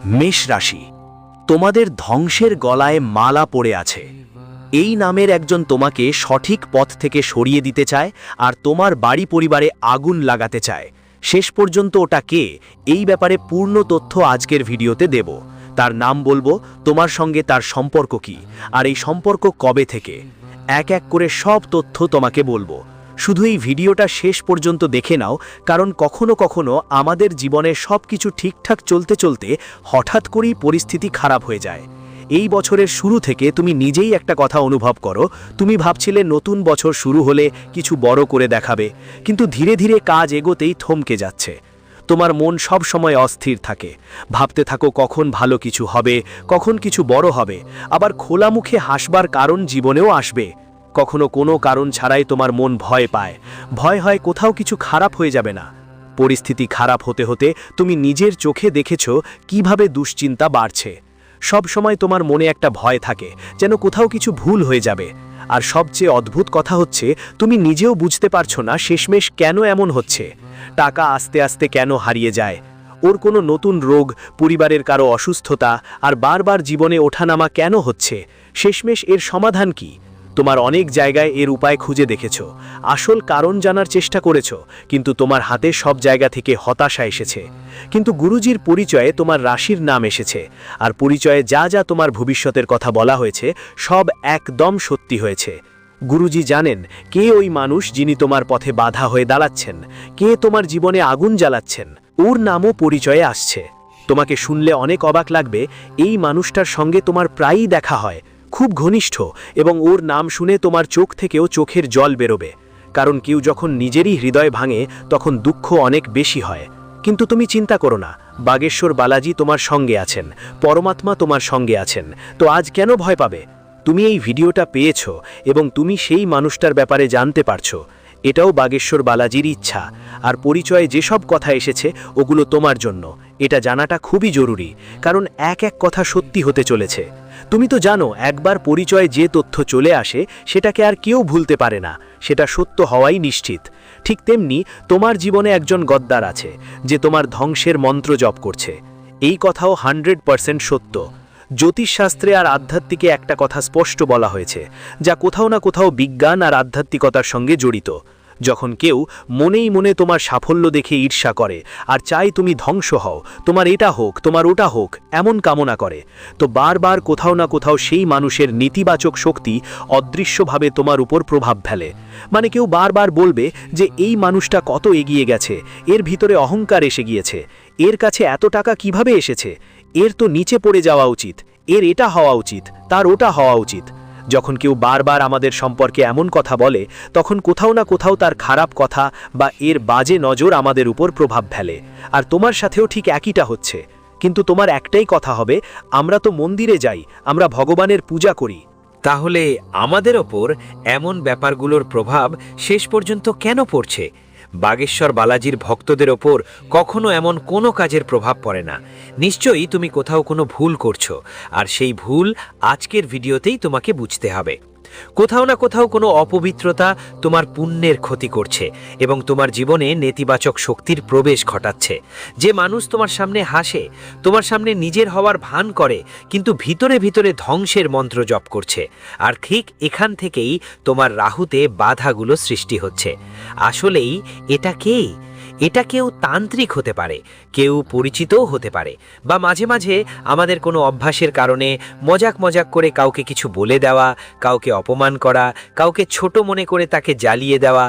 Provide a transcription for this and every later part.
মেষ রাশি, তোমাদের ধ্বংসের গলায় মালা পড়ে আছে। এই নামের একজন তোমাকে সঠিক পথ থেকে সরিয়ে দিতে চায় আর তোমার বাড়ি পরিবারে আগুন লাগাতে চায়। শেষ পর্যন্ত ওটা কে, এই ব্যাপারে পূর্ণ তথ্য আজকের ভিডিওতে দেব। তার নাম বলবো, তোমার সঙ্গে তার সম্পর্ক কি, আর এই সম্পর্ক কবে থেকে। এক এক করে সব তথ্য তোমাকে বলবো। শুধু এই ভিডিওটা শেষ পর্যন্ত দেখে নাও, কারণ কখনো কখনো আমাদের জীবনে সব কিছু ঠিকঠাক চলতে চলতে হঠাৎ করেই পরিস্থিতি খারাপ হয়ে যায়। এই বছরের শুরু থেকে তুমি নিজেই একটা কথা অনুভব করো। তুমি ভাবছিলে নতুন বছর শুরু হলে কিছু বড় করে দেখাবে, কিন্তু ধীরে ধীরে কাজ এগোতেই থমকে যাচ্ছে। তোমার মন সব সময় অস্থির থাকে, ভাবতে থাকো কখন ভালো কিছু হবে, কখন কিছু বড় হবে। আবার খোলা মুখে হাসবার কারণ জীবনেও আসবে। কখনো কোনো কারণ ছাড়াই তোমার মন ভয় পায়, ভয় হয় কোথাও কিছু খারাপ হয়ে যাবে না। পরিস্থিতি খারাপ হতে হতে তুমি নিজের চোখে দেখেছ কিভাবে দুশ্চিন্তা বাড়ছে। সব সময় তোমার মনে একটা ভয় থাকে, যেন কোথাও কিছু ভুল হয়ে যাবে। আর সবচেয়ে অদ্ভুত কথা হচ্ছে, তুমি নিজেও বুঝতে পারছো না শেষমেশ কেন এমন হচ্ছে। টাকা আস্তে আস্তে কেন হারিয়ে যায়, ওর কোনো নতুন রোগ, পরিবারের কারো অসুস্থতা, আর বারবার জীবনে ওঠানামা কেন হচ্ছে। শেষমেশ এর সমাধান কি? তোমার অনেক জায়গায় এর উপায় খুঁজে দেখেছ, আসল কারণ জানার চেষ্টা করেছ, কিন্তু তোমার হাতে সব জায়গা থেকে হতাশা এসেছে। কিন্তু গুরুজির পরিচয়ে তোমার রাশির নাম এসেছে, আর পরিচয়ে যা যা তোমার ভবিষ্যতের কথা বলা হয়েছে সব একদম সত্যি হয়েছে। গুরুজি জানেন কে ওই মানুষ যিনি তোমার পথে বাধা হয়ে দাঁড়াচ্ছেন, কে তোমার জীবনে আগুন জ্বালাচ্ছেন। ওর নামও পরিচয়ে আসছে। তোমাকে শুনলে অনেক অবাক লাগবে, এই মানুষটার সঙ্গে তোমার প্রায়ই দেখা হয়, খুব ঘনিষ্ঠ, এবং ওর নাম শুনে তোমার চোখ থেকেও চোখের জল বেরোবে। কারণ কেউ যখন নিজেরই হৃদয় ভাঙে তখন দুঃখ অনেক বেশি হয়। কিন্তু তুমি চিন্তা করো না, বাগেশ্বর বালাজি তোমার সঙ্গে আছেন, পরমাত্মা তোমার সঙ্গে আছেন। তো আজ কেন ভয় পাবে? তুমি এই ভিডিওটা পেয়েছো এবং তুমি সেই মানুষটার ব্যাপারে জানতে পারছো। এটাও বাগেশ্বর বালাজির ইচ্ছা। আর পরিচয়ে যেসব কথা এসেছে ওগুলো তোমার জন্য। এটা জানাটা খুবই জরুরি, কারণ এক এক কথা সত্যি হতে চলেছে। তুমি তো জানো, একবার পরিচয়ে যে তথ্য চলে আসে সেটাকে আর কেউ ভুলতে পারে না, সেটা সত্য হওয়াই নিশ্চিত। ঠিক তেমনি তোমার জীবনে একজন গদ্দার আছে, যে তোমার ধ্বংসের মন্ত্র জপ করছে। এই কথাও 100% সত্য। জ্যোতিষশাস্ত্রে আর আধ্যাত্মিকে একটা কথা স্পষ্ট বলা হয়েছে, যা কোথাও না কোথাও বিজ্ঞান আর আধ্যাত্মিকতার সঙ্গে জড়িত। যখন কেউ মনেই মনে তোমার সাফল্য দেখে ঈর্ষা করে আর চাই তুমি ধ্বংস হও, তোমার এটা হোক, তোমার ওটা হোক, এমন কামনা করে, তো বারবার কোথাও না কোথাও সেই মানুষের নেতিবাচক শক্তি অদৃশ্যভাবে তোমার উপর প্রভাব ফেলে। মানে কেউ বারবার বলবে যে এই মানুষটা কত এগিয়ে গেছে, এর ভিতরে অহংকার এসে গিয়েছে, এর কাছে এত টাকা কিভাবে এসেছে, এর তো নিচে পড়ে যাওয়া উচিত, এর এটা হওয়া উচিত, তার ওটা হওয়া উচিত। যখন কেউ বারবার আমাদের সম্পর্কে এমন কথা বলে, তখন কোথাও না কোথাও তার খারাপ কথা বা এর বাজে নজর আমাদের উপর প্রভাব ফেলে। আর তোমার সাথেও ঠিক একইটা হচ্ছে। কিন্তু তোমার একটাই কথা হবে, আমরা তো মন্দিরে যাই, আমরা ভগবানের পূজা করি। তাহলে আমাদের ওপর এমন ব্যাপারগুলোর প্রভাব শেষ পর্যন্ত কেন পড়ছে? বাগেশ্বর বালাজির ভক্তদের ওপর কখনো এমন কোনো কাজের প্রভাব পড়ে না। নিশ্চয়ই তুমি কোথাও কোনো ভুল করছো, আর সেই ভুল আজকের ভিডিওতেই তোমাকে বুঝতে হবে। কোথাও না কোথাও কোনো অপবিত্রতা তোমার পুণ্যের ক্ষতি করছে এবং তোমার জীবনে নেতিবাচক শক্তির প্রবেশ ঘটাচ্ছে। যে মানুষ তোমার সামনে হাসে, তোমার সামনে নিজের হওয়ার ভান করে, কিন্তু ভিতরে ভিতরে ধ্বংসের মন্ত্র জপ করছে। আর ঠিক এখান থেকেই তোমার রাহুতে বাধাগুলো সৃষ্টি হচ্ছে। আসলেই এটা কে? এটা কেউ তান্ত্রিক হতে পারে, কেউ পরিচিতও হতে পারে, বা মাঝে মাঝে আমাদের কোনো অভ্যাসের কারণে মজাক মজাক করে কাউকে কিছু বলে দেওয়া, কাউকে অপমান করা, কাউকে ছোট মনে করে তাকে জ্বালিয়ে দেওয়া।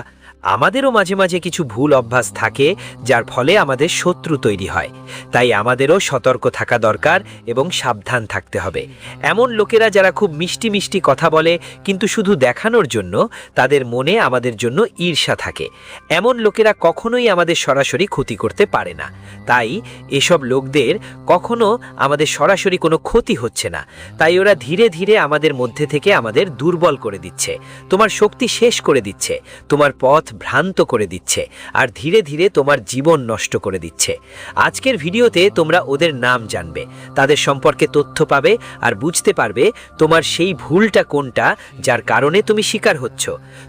আমাদেরও মাঝে মাঝে কিছু ভুল অভ্যাস থাকে, যার ফলে আমাদের শত্রু তৈরি হয়। তাই আমাদেরও সতর্ক থাকা দরকার এবং সাবধান থাকতে হবে। এমন লোকেরা যারা খুব মিষ্টি মিষ্টি কথা বলে, কিন্তু শুধু দেখানোর জন্য, তাদের মনে আমাদের জন্য ঈর্ষা থাকে। এমন লোকেরা কখনোই আমাদের সরাসরি ক্ষতি করতে পারে না। তাই এসব লোকদের কখনো আমাদের সরাসরি কোনো ক্ষতি হচ্ছে না। তাই ওরা ধীরে ধীরে আমাদের মধ্যে থেকে আমাদের দুর্বল করে দিচ্ছে, তোমার শক্তি শেষ করে দিচ্ছে, তোমার পথ ভ্রান্ত করে দিচ্ছে আর ধীরে ধীরে তোমার জীবন নষ্ট করে দিচ্ছে। আজকের ভিডিওতে তোমরা ওদের নাম জানবে, তাদের সম্পর্কে তথ্য পাবে আর বুঝতে পারবে তোমার সেই ভুলটা কোনটা যার কারণে তুমি শিকার হচ্ছ।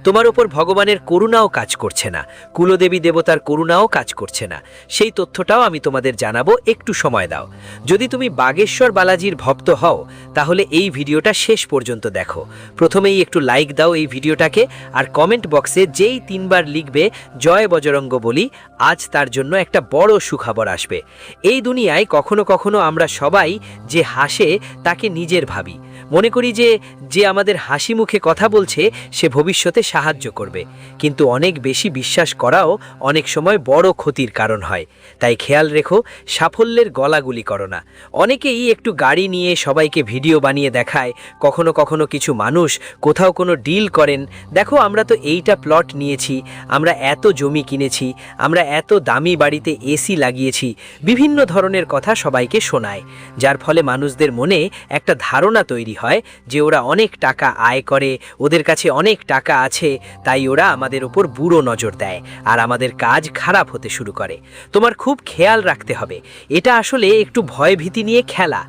তোমার ওপর ভগবানের করুণাও কাজ করছে না, কুলদেবী দেবতার করুণাও কাজ করছে না। সেই তথ্যটাও আমি তোমাদের জানাবো, একটু সময় দাও। যদি তুমি বাগেশ্বর বালাজির ভক্ত হও তাহলে এই ভিডিওটা শেষ পর্যন্ত দেখো। প্রথমেই একটু লাইক দাও এই ভিডিওটাকে, আর কমেন্ট বক্সে যেই 3 বার লিখবে জয় বজরঙ্গ বলি, আজ তার জন্য একটা বড় সুখবর আসবে। এই দুনিয়ায় কখনো কখনো আমরা সবাই যে হাসে তাকে নিজের ভাবি, মনে করি যে যে আমাদের হাসি মুখে কথা বলছে সে ভবিষ্যতে সাহায্য করবে, কিন্তু অনেক বেশি বিশ্বাস করাও অনেক সময় বড় ক্ষতির কারণ হয়। তাই খেয়াল রেখো, সাফল্যের গলাগুলি করো না। অনেকেই একটু গাড়ি নিয়ে সবাইকে ভিডিও বানিয়ে দেখায়, কখনো কখনো কিছু মানুষ কোথাও কোনো ডিল করেন, দেখো আমরা তো এইটা প্লট নিয়েছি, আমরা এত জমি কিনেছি, আমরা এত দামি বাড়িতে এসি লাগিয়েছি, বিভিন্ন ধরনের কথা সবাইকে শোনায়, যার ফলে মানুষদের মনে একটা ধারণা তৈরি হয় যে ওরা অনেক টাকা আয় করে, ওদের কাছে অনেক টাকা আছে, তাই ওরা আমাদের উপর বুড়ো নজর দেয় আর আমাদের কাজ খারাপ হতে শুরু করে। তোমার খুব খেয়াল রাখতে হবে, এটা আসলে একটু ভয় ভীতি নিয়ে খেলা।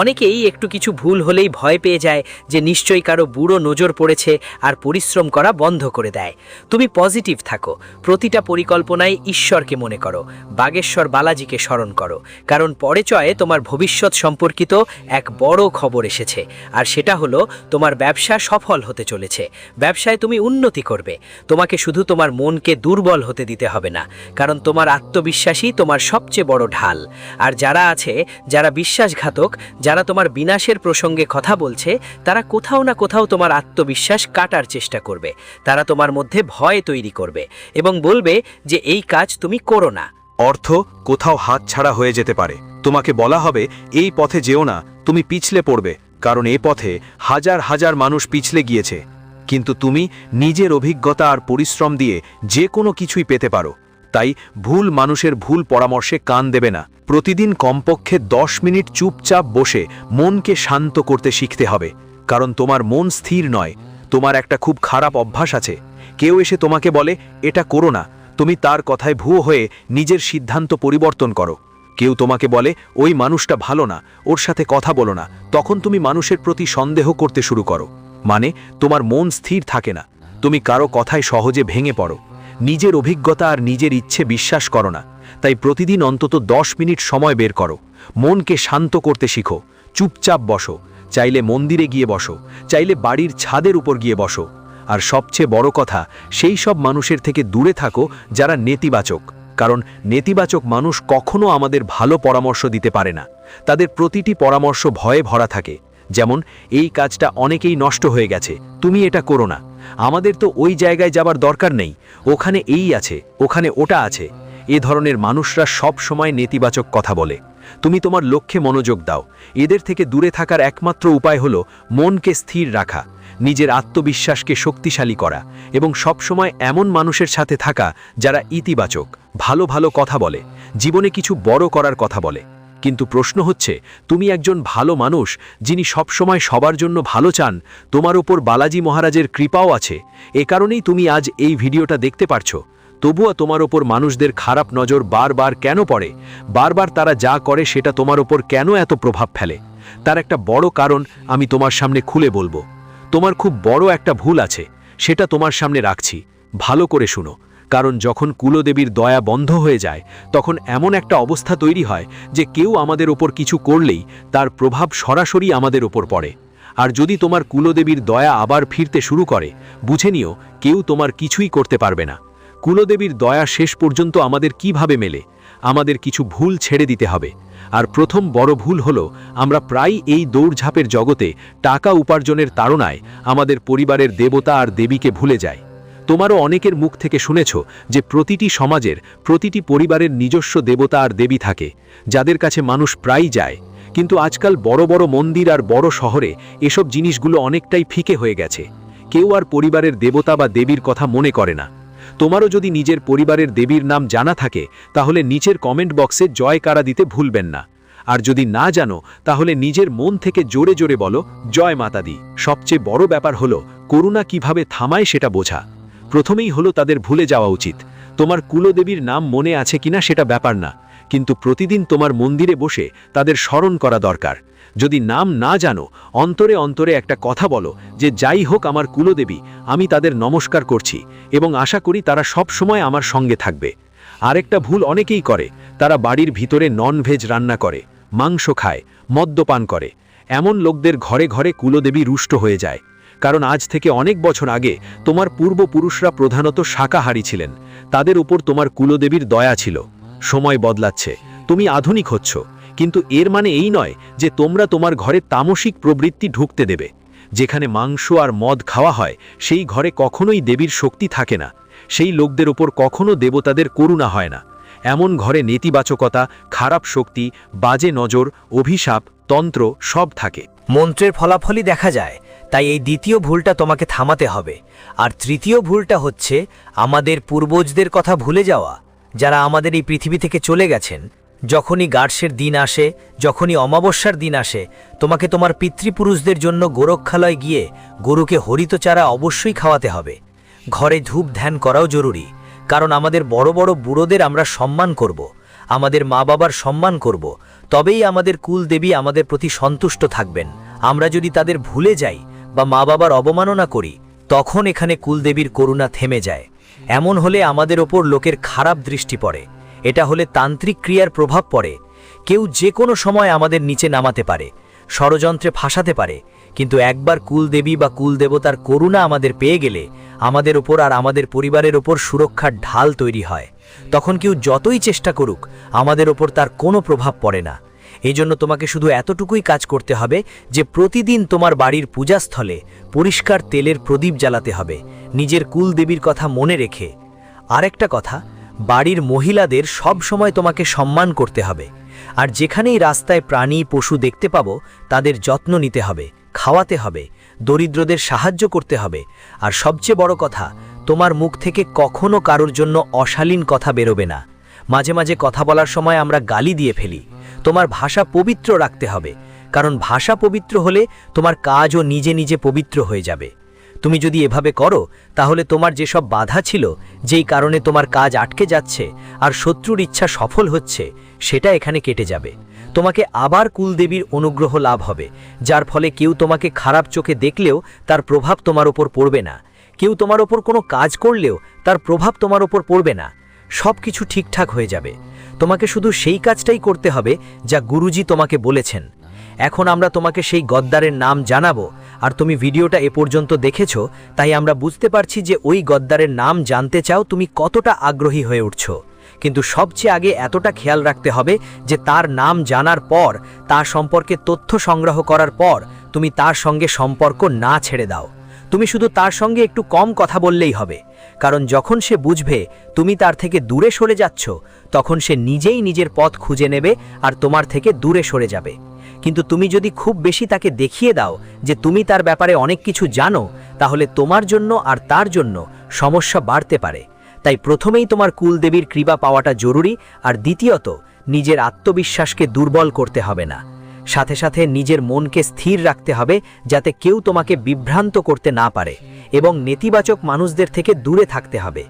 অনেকেই একটু কিছু ভুল হলেই ভয় পেয়ে যায় যে নিশ্চয়ই কারো বুড়ো নজর পড়েছে আর পরিশ্রম করা বন্ধ করে দেয়। তুমি পজিটিভ থাকো, প্রতিটা পরিকল্পনায় ঈশ্বরকে মনে করো, বাগেশ্বর বালাজিকে স্মরণ করো, কারণ পরিচয়ে তোমার ভবিষ্যৎ সম্পর্কিত এক বড় খবর এসেছে, আর সেটা হলো তোমার ব্যবসা সফল হতে চলেছে। ব্যবসায় তুমি উন্নতি করবে। তোমাকে শুধু তোমার মনকে দুর্বল হতে দিতে হবে না, কারণ তোমার আত্মবিশ্বাসই তোমার সবচেয়ে বড় ঢাল। আর যারা আছে, যারা বিশ্বাসঘাতক, যারা তোমার বিনাশের প্রসঙ্গে কথা বলছে, তারা কোথাও না কোথাও তোমার আত্মবিশ্বাস কাটার চেষ্টা করবে। তারা তোমার মধ্যে ভয় তৈরি করবে এবং বলবে যে এই কাজ তুমি করো না। অর্থ কোথাও হাতছাড়া হয়ে যেতে পারে। তোমাকে বলা হবে এই পথে যেও না, তুমি পিছলে পড়বে, কারণ এই পথে হাজার হাজার মানুষ পিছলে গিয়েছে। কিন্তু তুমি নিজের অভিজ্ঞতা আর পরিশ্রম দিয়ে যে কোনো কিছুই পেতে পারো। তাই ভুল মানুষের ভুল পরামর্শে কান দেবে না। প্রতিদিন কমপক্ষে 10 মিনিট চুপচাপ বসে মনকে শান্ত করতে শিখতে হবে, কারণ তোমার মন স্থির নয়। তোমার একটা খুব খারাপ অভ্যাস আছে, কেউ এসে তোমাকে বলে এটা করো না, তুমি তার কথায় ভুয়ো হয়ে নিজের সিদ্ধান্ত পরিবর্তন করো। কেউ তোমাকে বলে ওই মানুষটা ভালো না, ওর সাথে কথা বলো না, তখন তুমি মানুষের প্রতি সন্দেহ করতে শুরু করো। মানে তোমার মন স্থির থাকে না, তুমি কারো কথায় সহজে ভেঙে পড়ো। নিজের অভিজ্ঞতা আর নিজের ইচ্ছে বিশ্বাস করো না। তাই প্রতিদিন অন্তত 10 মিনিট সময় বের করো, মনকে শান্ত করতে শিখো। চুপচাপ বসো, চাইলে মন্দিরে গিয়ে বসো, চাইলে বাড়ির ছাদের উপর গিয়ে বসো। আর সবচেয়ে বড় কথা, সেই সব মানুষের থেকে দূরে থাকো যারা নেতিবাচক, কারণ নেতিবাচক মানুষ কখনো আমাদের ভালো পরামর্শ দিতে পারে না। তাদের প্রতিটি পরামর্শ ভয়ে ভরা থাকে, যেমন এই কাজটা অনেকেই নষ্ট হয়ে গেছে, তুমি এটা করো না, আমাদের তো ওই জায়গায় যাবার দরকার নেই, ওখানে এই আছে, ওখানে ওটা আছে। এ ধরনের মানুষরা সব সময় নেতিবাচক কথা বলে। তুমি তোমার লক্ষ্যে মনোযোগ দাও। এদের থেকে দূরে থাকার একমাত্র উপায় হলো মনকে স্থির রাখা, নিজের আত্মবিশ্বাসকে শক্তিশালী করা এবং সবসময় এমন মানুষের সাথে থাকা যারা ইতিবাচক, ভালো ভালো কথা বলে, জীবনে কিছু বড় করার কথা বলে। কিন্তু প্রশ্ন হচ্ছে, তুমি একজন ভালো মানুষ যিনি সবসময় সবার জন্য ভালো চান, তোমার উপর বালাজি মহারাজের কৃপাও আছে, এ কারণেই তুমি আজ এই ভিডিওটা দেখতে পারছো। তবুও তোমার ওপর মানুষদের খারাপ নজর বারবার কেন পড়ে? বারবার তারা যা করে সেটা তোমার ওপর কেন এত প্রভাব ফেলে? তার একটা বড় কারণ আমি তোমার সামনে খুলে বলবো। তোমার খুব বড় একটা ভুল আছে, সেটা তোমার সামনে রাখছি, ভালো করে শুনো। কারণ যখন কুলদেবীর দয়া বন্ধ হয়ে যায়, তখন এমন একটা অবস্থা তৈরি হয় যে কেউ আমাদের ওপর কিছু করলেই তার প্রভাব সরাসরি আমাদের ওপর পড়ে। আর যদি তোমার কুলদেবীর দয়া আবার ফিরতে শুরু করে, বুঝে নিও কেউ তোমার কিছুই করতে পারবে না। কুলদেবীর দয়া শেষ পর্যন্ত আমাদের কিভাবে মেলে? আমাদের কিছু ভুল ছেড়ে দিতে হবে। আর প্রথম বড় ভুল হলো, আমরা প্রায় এই দৌড়ঝাঁপের জগতে টাকা উপার্জনের তাড়নায় আমাদের পরিবারের দেবতা আর দেবীকে ভুলে যাই। তোমারও অনেকের মুখ থেকে শুনেছ যে প্রতিটি সমাজের, প্রতিটি পরিবারের নিজস্ব দেবতা আর দেবী থাকে, যাদের কাছে মানুষ প্রায়ই যায়। কিন্তু আজকাল বড় বড় মন্দির আর বড় শহরে এসব জিনিসগুলো অনেকটাই ফিকে হয়ে গেছে। কেউ আর পরিবারের দেবতা বা দেবীর কথা মনে করে না। তোমারও যদি নিজের পরিবারের দেবীর নাম জানা থাকে, তাহলে নিচের কমেন্ট বক্সে জয়কারা দিতে ভুলবেন না। আর যদি না জানো, তাহলে নিজের মন থেকে জোরে জোরে বলো জয় মাতা দি। সবচেয়ে বড় ব্যাপার হলো করুণা কিভাবে থামায় সেটা বোঝা। প্রথমেই হলো তাদের ভুলে যাওয়া উচিত। তোমার কুলদেবীর নাম মনে আছে কিনা সেটা ব্যাপার না, কিন্তু প্রতিদিন তোমার মন্দিরে বসে তাদের স্মরণ করা দরকার। যদি নাম না জানো, অন্তরে অন্তরে একটা কথা বলো যে যাই হোক আমার কুলদেবী, আমি তাদের নমস্কার করছি এবং আশা করি তারা সব সময় আমার সঙ্গে থাকবে। আরেকটা ভুল অনেকেই করে, তারা বাড়ির ভিতরে ননভেজ রান্না করে, মাংস খায়, মদ্যপান করে। এমন লোকদের ঘরে ঘরে কুলদেবী রুষ্ট হয়ে যায়, কারণ আজ থেকে অনেক বছর আগে তোমার পূর্বপুরুষরা প্রধানত শাকাহারী ছিলেন, তাদের উপর তোমার কুলদেবীর দয়া ছিল। সময় বদলাচ্ছে, তুমি আধুনিক হচ্ছ, কিন্তু এর মানে এই নয় যে তোমরা তোমার ঘরে তামসিক প্রবৃত্তি ঢুকতে দেবে। যেখানে মাংস আর মদ খাওয়া হয় সেই ঘরে কখনোই দেবীর শক্তি থাকে না, সেই লোকদের ওপর কখনো দেবতাদের করুণা হয় না। এমন ঘরে নেতিবাচকতা, খারাপ শক্তি, বাজে নজর, অভিশাপ, তন্ত্র সব থাকে। মন্ত্রের ফলাফলই দেখা যায়, তাই এই দ্বিতীয় ভুলটা তোমাকে থামাতে হবে। আর তৃতীয় ভুলটা হচ্ছে আমাদের পূর্বজদের কথা ভুলে যাওয়া, যারা আমাদের এই পৃথিবী থেকে চলে গেছেন। যখনই গার্সের দিন আসে, যখনই অমাবস্যার দিন আসে, তোমাকে তোমার পিতৃপুরুষদের জন্য গোরক্ষালয় গিয়ে গরুকে হরিত চারা অবশ্যই খাওয়াতে হবে। ঘরে ধূপ ধ্যান করাও জরুরি, কারণ আমাদের বড় বড় বুড়োদের আমরা সম্মান করব, আমাদের মা বাবার সম্মান করব, তবেই আমাদের কুলদেবী আমাদের প্রতি সন্তুষ্ট থাকবেন। আমরা যদি তাদের ভুলে যাই বা মা বাবার অবমাননা করি, তখন এখানে কুলদেবীর করুণা থেমে যায়। এমন হলে আমাদের ওপর লোকের খারাপ দৃষ্টি পড়ে, এটা হলে তান্ত্রিক ক্রিয়ার প্রভাব পড়ে। কেউ যে কোনো সময় আমাদের নিচে নামাতে পারে, ষড়যন্ত্রে ফাঁসাতে পারে, কিন্তু একবার কুলদেবী বা কুলদেবতার করুণা আমাদের পেয়ে গেলে আমাদের ওপর আর আমাদের পরিবারের ওপর সুরক্ষার ঢাল তৈরি হয়। তখন কেউ যতই চেষ্টা করুক আমাদের ওপর তার কোনো প্রভাব পড়ে না। এই জন্য তোমাকে শুধু এতটুকুই কাজ করতে হবে যে প্রতিদিন তোমার বাড়ির পূজাস্থলে পরিষ্কার তেলের প্রদীপ জ্বালাতে হবে, নিজের কুলদেবীর কথা মনে রেখে। আরেকটা কথা, বাড়ির মহিলাদের সব সময় তোমাকে সম্মান করতে হবে, আর যেখানেই রাস্তায় প্রাণী পশু দেখতে পাবো তাদের যত্ন নিতে হবে, খাওয়াতে হবে, দরিদ্রদের সাহায্য করতে হবে। আর সবচেয়ে বড় কথা, তোমার মুখ থেকে কখনো কারোর জন্য অশালীন কথা বেরোবে না। মাঝে মাঝে কথা বলার সময় আমরা গালি দিয়ে ফেলি, তোমার ভাষা পবিত্র রাখতে হবে, কারণ ভাষা পবিত্র হলে তোমার কাজও নিজে নিজে পবিত্র হয়ে যাবে। তুমি যদি এভাবে করো, তাহলে তোমার যেসব বাধা ছিল, যেই কারণে তোমার কাজ আটকে যাচ্ছে আর শত্রুর ইচ্ছা সফল হচ্ছে, সেটা এখানে কেটে যাবে। তোমাকে আবার কুলদেবীর অনুগ্রহ লাভ হবে, যার ফলে কেউ তোমাকে খারাপ চোখে দেখলেও তার প্রভাব তোমার ওপর পড়বে না, কেউ তোমার ওপর কোনো কাজ করলেও তার প্রভাব তোমার ওপর পড়বে না। সব কিছু ঠিকঠাক হয়ে যাবে। তোমাকে শুধু সেই কাজটাই করতে হবে যা গুরুজি তোমাকে বলেছেন। এখন আমরা তোমাকে সেই গদ্দারের নাম জানাবো, আর তুমি ভিডিওটা এ পর্যন্ত দেখেছো, তাই আমরা বুঝতে পারছি যে ওই গদ্দারের নাম জানতে চাও তুমি কতটা আগ্রহী হয়ে উঠছো। কিন্তু সবচেয়ে আগে এতটা খেয়াল রাখতে হবে যে তার নাম জানার পর, তার সম্পর্কে তথ্য সংগ্রহ করার পর তুমি তার সঙ্গে সম্পর্ক না ছেড়ে দাও। তুমি শুধু তার সঙ্গে একটু কম কথা বললেই হবে, কারণ যখন সে বুঝবে তুমি তার থেকে দূরে সরে যাচ্ছ, তখন সে নিজেই নিজের পথ খুঁজে নেবে আর তোমার থেকে দূরে সরে যাবে। কিন্তু তুমি যদি খুব বেশি তাকে দেখিয়ে দাও যে তুমি তার ব্যাপারে অনেক কিছু জানো, তাহলে তোমার জন্য আর তার জন্য সমস্যা বাড়তে পারে। তাই প্রথমেই তোমার কুলদেবীর কৃপা পাওয়াটা জরুরি, আর দ্বিতীয়ত নিজের আত্মবিশ্বাসকে দুর্বল করতে হবে না। সাথে সাথে নিজের মনকে স্থির রাখতে হবে, যাতে কেউ তোমাকে বিভ্রান্ত করতে না পারে, এবং নেতিবাচক মানুষদের থেকে দূরে থাকতে হবে।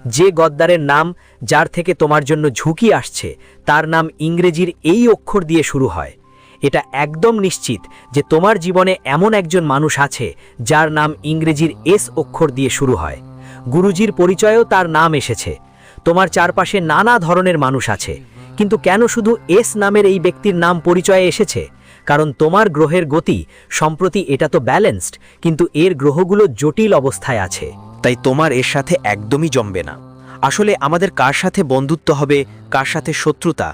যে গদ্দারের নাম, যার থেকে তোমার জন্য ঝুঁকি আসছে, তার নাম ইংরেজির এই অক্ষর দিয়ে শুরু হয়। এটা একদম নিশ্চিত যে তোমার জীবনে এমন একজন মানুষ আছে যার নাম ইংরেজির এস অক্ষর দিয়ে শুরু হয়। গুরুজির পরিচয়েও তার নাম এসেছে। তোমার চারপাশে নানা ধরনের মানুষ আছে, কিন্তু কেন শুধু এস নামের এই ব্যক্তির নাম পরিচয়ে এসেছে? কারণ তোমার গ্রহের গতি সম্প্রতি এটা তো ব্যালেন্সড, কিন্তু এর গ্রহগুলো জটিল অবস্থায় আছে, তাই তোমার এর সাথে একদমই জমবে না। আসলে আমাদের কার সাথে বন্ধুত্ব হবে, কার সাথে শত্রুতা,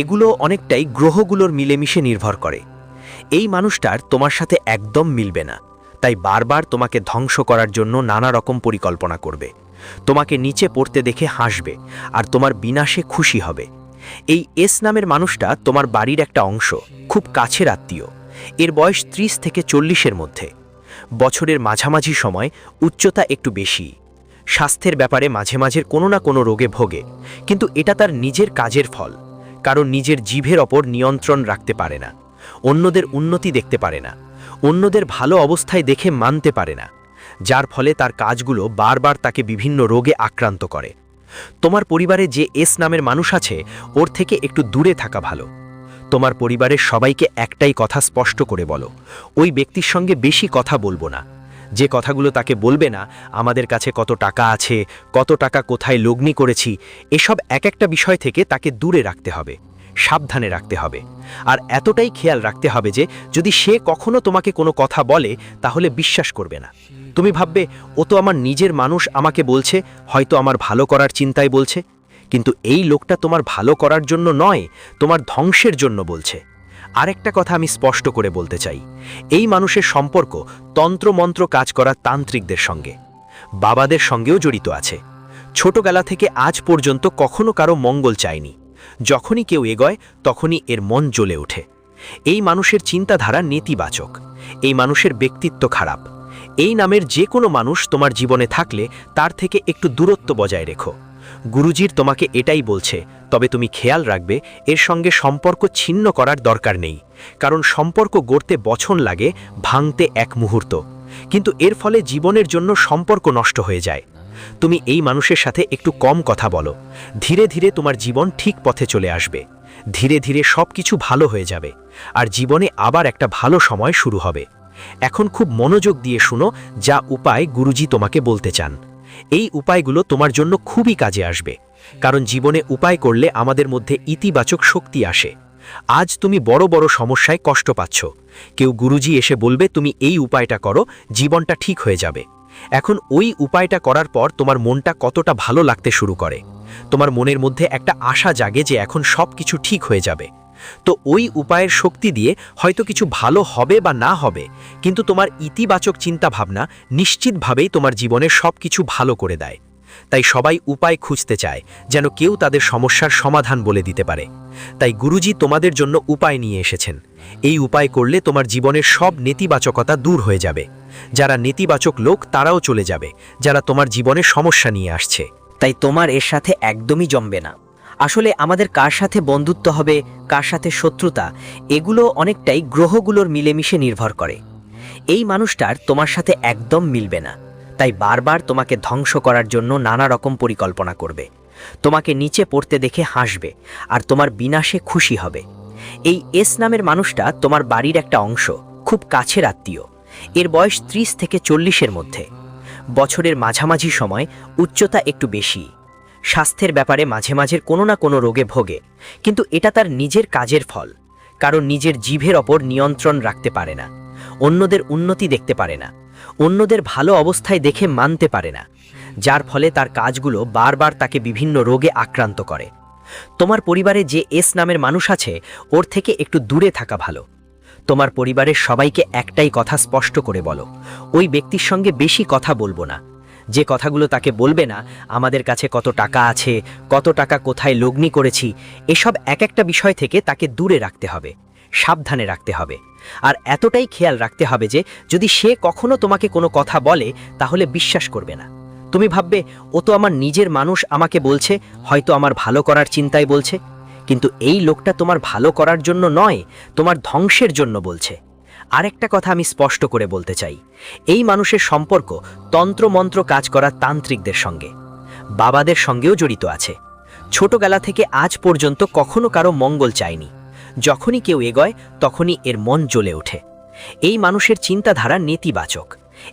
এগুলো অনেকটাই গ্রহগুলোর মিলেমিশে নির্ভর করে। এই মানুষটার তোমার সাথে একদম মিলবে না, তাই বারবার তোমাকে ধ্বংস করার জন্য নানা রকম পরিকল্পনা করবে, তোমাকে নিচে পড়তে দেখে হাসবে আর তোমার বিনাশে খুশি হবে। এই এস নামের মানুষটা তোমার বাড়ির একটা অংশ, খুব কাছের আত্মীয়। এর বয়স 30 থেকে 40-এর মধ্যে। বছরের মাঝামাঝি সময়, উচ্চতা একটু বেশি, স্বাস্থ্যের ব্যাপারে মাঝে মাঝে কোনো না কোনো রোগে ভোগে, কিন্তু এটা তার নিজের কাজের ফল, কারণ নিজের জিভের ওপর নিয়ন্ত্রণ রাখতে পারে না, অন্যদের উন্নতি দেখতে পারে না, অন্যদের ভালো অবস্থায় দেখে মানতে পারে না। যার ফলে তার কাজগুলো বারবার তাকে বিভিন্ন রোগে আক্রান্ত করে। তোমার পরিবারে যে এস নামের মানুষ আছে ওর থেকে একটু দূরে থাকা ভালো। তোমার পরিবারের সবাইকে একটাই কথা স্পষ্ট করে বলো, ওই ব্যক্তির সঙ্গে বেশি কথা বলবো না। যে কথাগুলো তাকে বলবে না, আমাদের কাছে কত টাকা আছে, কত টাকা কোথায় লগ্নি করেছি, এসব এক একটা বিষয় থেকে তাকে দূরে রাখতে হবে, সাবধানে রাখতে হবে। আর এতটাই খেয়াল রাখতে হবে যে যদি সে কখনো তোমাকে কোনো কথা বলে তাহলে বিশ্বাস করবে না। তুমি ভাববে ও তো আমার নিজের মানুষ, আমাকে বলছে, হয়তো আমার ভালো করার চিন্তায় বলছে। কিন্তু এই লোকটা তোমার ভালো করার জন্য নয়, তোমার ধ্বংসের জন্য বলছে। আরেকটা কথা আমি স্পষ্ট করে বলতে চাই, এই মানুষের সম্পর্ক তন্ত্রমন্ত্র কাজ করা তান্ত্রিকদের সঙ্গে, বাবাদের সঙ্গেও জড়িত আছে। ছোটবেলা থেকে আজ পর্যন্ত কখনো কারো মঙ্গল চায়নি। যখনই কেউ এগোয় তখনই এর মন জ্বলে ওঠে। এই মানুষের চিন্তাধারা নেতিবাচক, এই মানুষের ব্যক্তিত্ব খারাপ। এই নামের যে কোনো মানুষ তোমার জীবনে থাকলে তার থেকে একটু দূরত্ব বজায় রেখো। গুরুজির তোমাকে এটাই বলছে, তবে তুমি খেয়াল রাখবে এর সঙ্গে সম্পর্ক ছিন্ন করার দরকার নেই, কারণ সম্পর্ক গড়তে বছর লাগে, ভাঙতে এক মুহূর্ত। কিন্তু এর ফলে জীবনের জন্য সম্পর্ক নষ্ট হয়ে যায়। তুমি এই মানুষের সাথে একটু কম কথা বলো, ধীরে ধীরে তোমার জীবন ঠিক পথে চলে আসবে। ধীরে ধীরে সব কিছু ভালো হয়ে যাবে, আর জীবনে আবার একটা ভালো সময় শুরু হবে। এখন খুব মনোযোগ দিয়ে শুনো যা উপায় গুরুজি তোমাকে বলতে চান। এই উপায়গুলো তোমার জন্য খুবই কাজে আসবে, কারণ জীবনে উপায় করলে আমাদের মধ্যে ইতিবাচক শক্তি আসে। আজ তুমি বড় বড় সমস্যায় কষ্ট পাচ্ছ, কেউ গুরুজি এসে বলবে তুমি এই উপায়টা করো, জীবনটা ঠিক হয়ে যাবে। এখন ওই উপায়টা করার পর তোমার মনটা কতটা ভালো লাগতে শুরু করে, তোমার মনের মধ্যে একটা আশা জাগে যে এখন সব কিছু ঠিক হয়ে যাবে। তো ওই উপায়ের শক্তি দিয়ে হয়তো কিছু ভালো হবে বা না হবে, কিন্তু তোমার ইতিবাচক চিন্তাভাবনা নিশ্চিতভাবেই তোমার জীবনের সব কিছু ভালো করে দেয়। তাই সবাই উপায় খুঁজতে চায়, যেন কেউ তাদের সমস্যার সমাধান বলে দিতে পারে। তাই গুরুজি তোমাদের জন্য উপায় নিয়ে এসেছেন। এই উপায় করলে তোমার জীবনের সব নেতিবাচকতা দূর হয়ে যাবে। যারা নেতিবাচক লোক তারাও চলে যাবে, যারা তোমার জীবনে সমস্যা নিয়ে আসছে। তাই তোমার এর সাথে একদমই জমবে না। আসলে আমাদের কার সাথে বন্ধুত্ব হবে, কার সাথে শত্রুতা, এগুলো অনেকটাই গ্রহগুলোর মিলেমিশে নির্ভর করে। এই মানুষটার তোমার সাথে একদম মিলবে না, তাই বারবার তোমাকে ধ্বংস করার জন্য নানা রকম পরিকল্পনা করবে। তোমাকে নিচে পড়তে দেখে হাসবে আর তোমার বিনাশে খুশি হবে। এই এস নামের মানুষটা তোমার বাড়ির একটা অংশ, খুব কাছের আত্মীয়। এর বয়স 30 থেকে 40-এর মধ্যে। বছরের মাঝামাঝি সময়, উচ্চতা একটু বেশি। স্বাস্থ্যের ব্যাপারে মাঝে মাঝে কোনো না কোনো রোগে ভোগে, কিন্তু এটা তার নিজের কাজের ফল, কারণ নিজের জিভের ওপর নিয়ন্ত্রণ রাখতে পারে না। অন্যদের উন্নতি দেখতে পারে না, অন্যদের ভালো অবস্থায় দেখে মানতে পারে না, যার ফলে তার কাজগুলো বারবার তাকে বিভিন্ন রোগে আক্রান্ত করে। তোমার পরিবারে যে এস নামের মানুষ আছে ওর থেকে একটু দূরে থাকা ভালো। তোমার পরিবারের সবাইকে একটাই কথা স্পষ্ট করে বলো, ওই ব্যক্তির সঙ্গে বেশি কথা বলবো না। যে কথাগুলো তাকে বলবে না, আমাদের কাছে কত টাকা আছে, কত টাকা কোথায় লগ্নি করেছি, এসব এক একটা বিষয় থেকে তাকে দূরে রাখতে হবে, সাবধানে রাখতে হবে। আর এতটাই খেয়াল রাখতে হবে যে যদি সে কখনো তোমাকে কোনো কথা বলে তাহলে বিশ্বাস করবে না। তুমি ভাববে ও তো আমার নিজের মানুষ, আমাকে বলছে, হয়তো আমার ভালো করার চিন্তায় বলছে। কিন্তু এই লোকটা তোমার ভালো করার জন্য নয়, তোমার ধ্বংসের জন্য বলছে। আরেকটা কথা আমি স্পষ্ট করে বলতে চাই, এই মানুষের সম্পর্ক তন্ত্রমন্ত্র কাজ করা তান্ত্রিকদের সঙ্গে, বাবাদের সঙ্গেও জড়িত আছে। ছোটবেলা থেকে আজ পর্যন্ত কখনো কারো মঙ্গল চায়নি। যখনই কেউ এগোয় তখনই এর মন জ্বলে ওঠে। এই মানুষের চিন্তাধারা নেতিবাচক,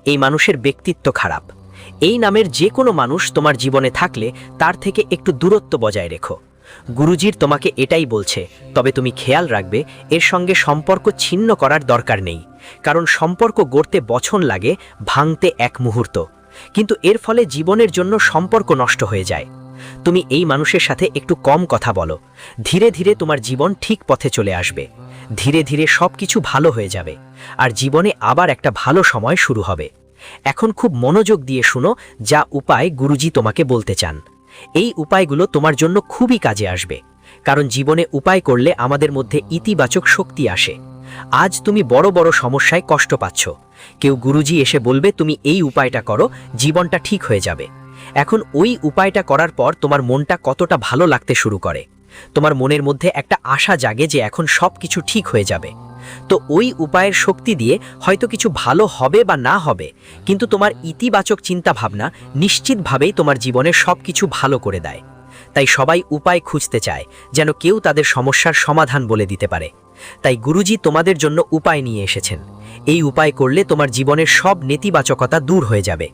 এই মানুষের ব্যক্তিত্ব খারাপ। এই নামের যে কোনো মানুষ তোমার জীবনে থাকলে তার থেকে একটু দূরত্ব বজায় রেখো। গুরুজির তোমাকে এটাই বলছে, তবে তুমি খেয়াল রাখবে এর সঙ্গে সম্পর্ক ছিন্ন করার দরকার নেই, কারণ সম্পর্ক গড়তে বছর লাগে, ভাঙতে এক মুহূর্ত। কিন্তু এর ফলে জীবনের জন্য সম্পর্ক নষ্ট হয়ে যায়। তুমি এই মানুষের সাথে একটু কম কথা বলো, ধীরে ধীরে তোমার জীবন ঠিক পথে চলে আসবে। ধীরে ধীরে সব কিছু ভালো হয়ে যাবে, আর জীবনে আবার একটা ভালো সময় শুরু হবে। এখন খুব মনোযোগ দিয়ে শুনো যা উপায় গুরুজি তোমাকে বলতে চান। এই উপায়গুলো তোমার জন্য খুবই কাজে আসবে, কারণ জীবনে উপায় করলে আমাদের মধ্যে ইতিবাচক শক্তি আসে। আজ তুমি বড় বড় সমস্যায় কষ্ট পাচ্ছ, কেউ গুরুজি এসে বলবে তুমি এই উপায়টা করো, জীবনটা ঠিক হয়ে যাবে। এখন ওই উপায়টা করার পর তোমার মনটা কতটা ভালো লাগতে শুরু করে, তোমার মনের মধ্যে একটা আশা জাগে যে এখন সব কিছু ঠিক হয়ে যাবে। তো ওই উপায়ের শক্তি দিয়ে হয়তো কিছু ভালো হবে বা না হবে, কিন্তু তোমার ইতিবাচক চিন্তাভাবনা নিশ্চিতভাবেই তোমার জীবনের সব কিছু ভালো করে দেয়। তাই সবাই উপায় খুঁজতে চায়, যেন কেউ তাদের সমস্যার সমাধান বলে দিতে পারে। তাই গুরুজি তোমাদের জন্য উপায় নিয়ে এসেছেন। এই উপায় করলে তোমার জীবনের সব নেতিবাচকতা দূর হয়ে যাবে।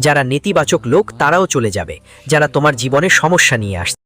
যারা নেতিবাচক লোক তারাও চলে যাবে, যারা তোমার জীবনে সমস্যা নিয়ে আসছে।